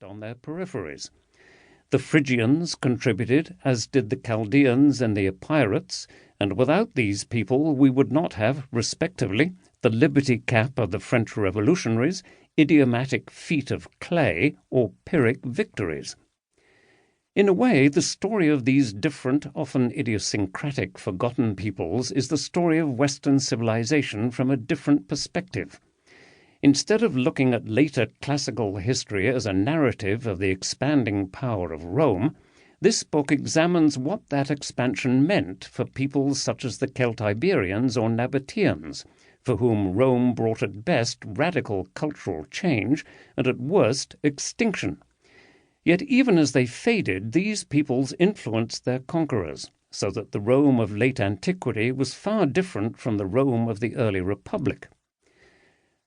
on their peripheries. The Phrygians contributed, as did the Chaldeans and the Epirates, and without these people we would not have, respectively, the liberty cap of the French revolutionaries, idiomatic feet of clay, or Pyrrhic victories. In a way, the story of these different, often idiosyncratic, forgotten peoples is the story of Western civilization from a different perspective. Instead of looking at later classical history as a narrative of the expanding power of Rome, this book examines what that expansion meant for peoples such as the Celtiberians or Nabateans, for whom Rome brought at best radical cultural change and at worst extinction. Yet even as they faded, these peoples influenced their conquerors, so that the Rome of late antiquity was far different from the Rome of the early Republic.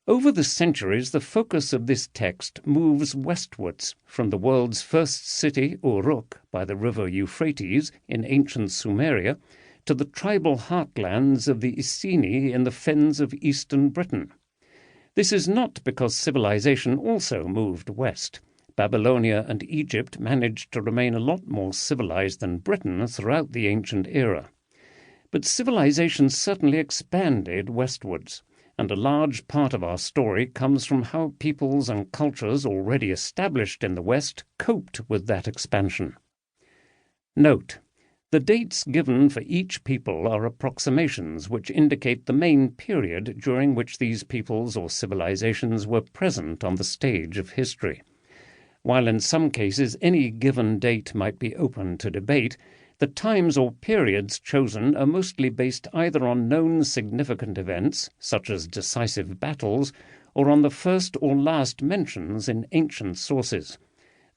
Over the centuries, the focus of this text moves westwards from the world's first city, Uruk, by the river Euphrates in ancient Sumeria, to the tribal heartlands of the Iceni in the fens of eastern Britain. This is not because civilization also moved west. Babylonia and Egypt managed to remain a lot more civilized than Britain throughout the ancient era. But civilization certainly expanded westwards, and a large part of our story comes from how peoples and cultures already established in the West coped with that expansion. Note: the dates given for each people are approximations which indicate the main period during which these peoples or civilizations were present on the stage of history. While in some cases any given date might be open to debate, the times or periods chosen are mostly based either on known significant events, such as decisive battles, or on the first or last mentions in ancient sources.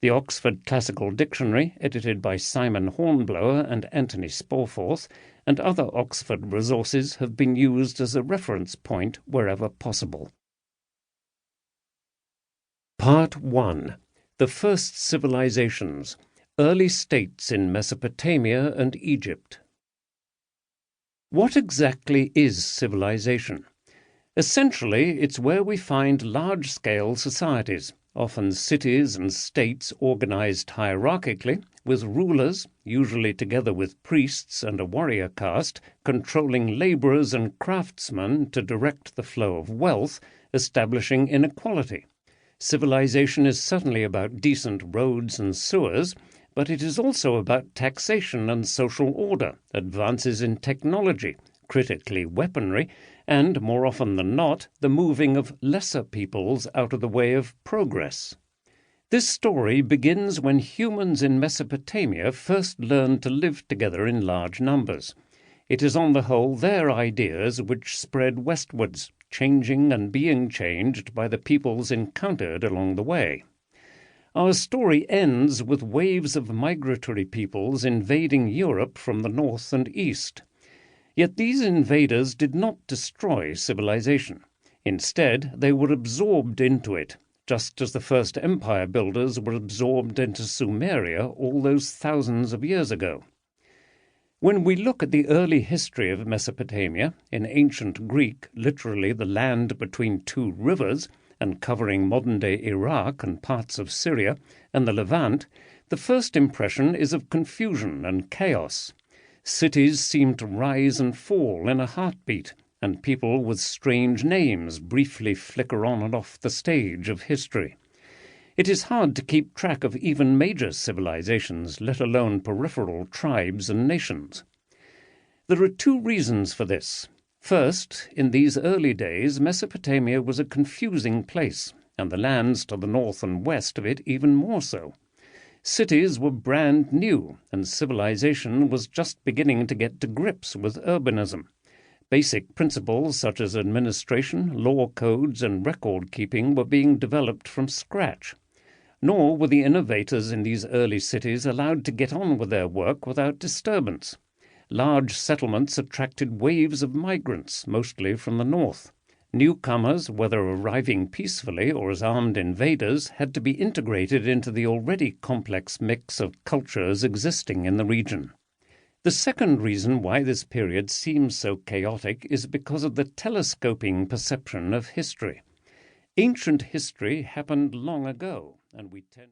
The Oxford Classical Dictionary, edited by Simon Hornblower and Anthony Spawforth, and other Oxford resources have been used as a reference point wherever possible. Part 1. The First Civilizations. Early States in Mesopotamia and Egypt. What exactly is civilization? Essentially, it's where we find large-scale societies, often cities and states organized hierarchically, with rulers, usually together with priests and a warrior caste, controlling laborers and craftsmen to direct the flow of wealth, establishing inequality. Civilization is certainly about decent roads and sewers, but it is also about taxation and social order, advances in technology, critically weaponry, and, more often than not, the moving of lesser peoples out of the way of progress. This story begins when humans in Mesopotamia first learned to live together in large numbers. It is on the whole their ideas which spread westwards, changing and being changed by the peoples encountered along the way. Our story ends with waves of migratory peoples invading Europe from the north and east. Yet these invaders did not destroy civilization. Instead, they were absorbed into it, just as the first empire builders were absorbed into Sumeria all those thousands of years ago. When we look at the early history of Mesopotamia, in ancient Greek, literally the land between two rivers, and covering modern-day Iraq and parts of Syria and the Levant, the first impression is of confusion and chaos. Cities seem to rise and fall in a heartbeat, and people with strange names briefly flicker on and off the stage of history. It is hard to keep track of even major civilizations, let alone peripheral tribes and nations. There are two reasons for this. First, in these early days, Mesopotamia was a confusing place, and the lands to the north and west of it even more so. Cities were brand new, and civilization was just beginning to get to grips with urbanism. Basic principles such as administration, law codes, and record-keeping were being developed from scratch. Nor were the innovators in these early cities allowed to get on with their work without disturbance. Large settlements attracted waves of migrants, mostly from the north. Newcomers, whether arriving peacefully or as armed invaders, had to be integrated into the already complex mix of cultures existing in the region. The second reason why this period seems so chaotic is because of the telescoping perception of history. Ancient history happened long ago, and we tend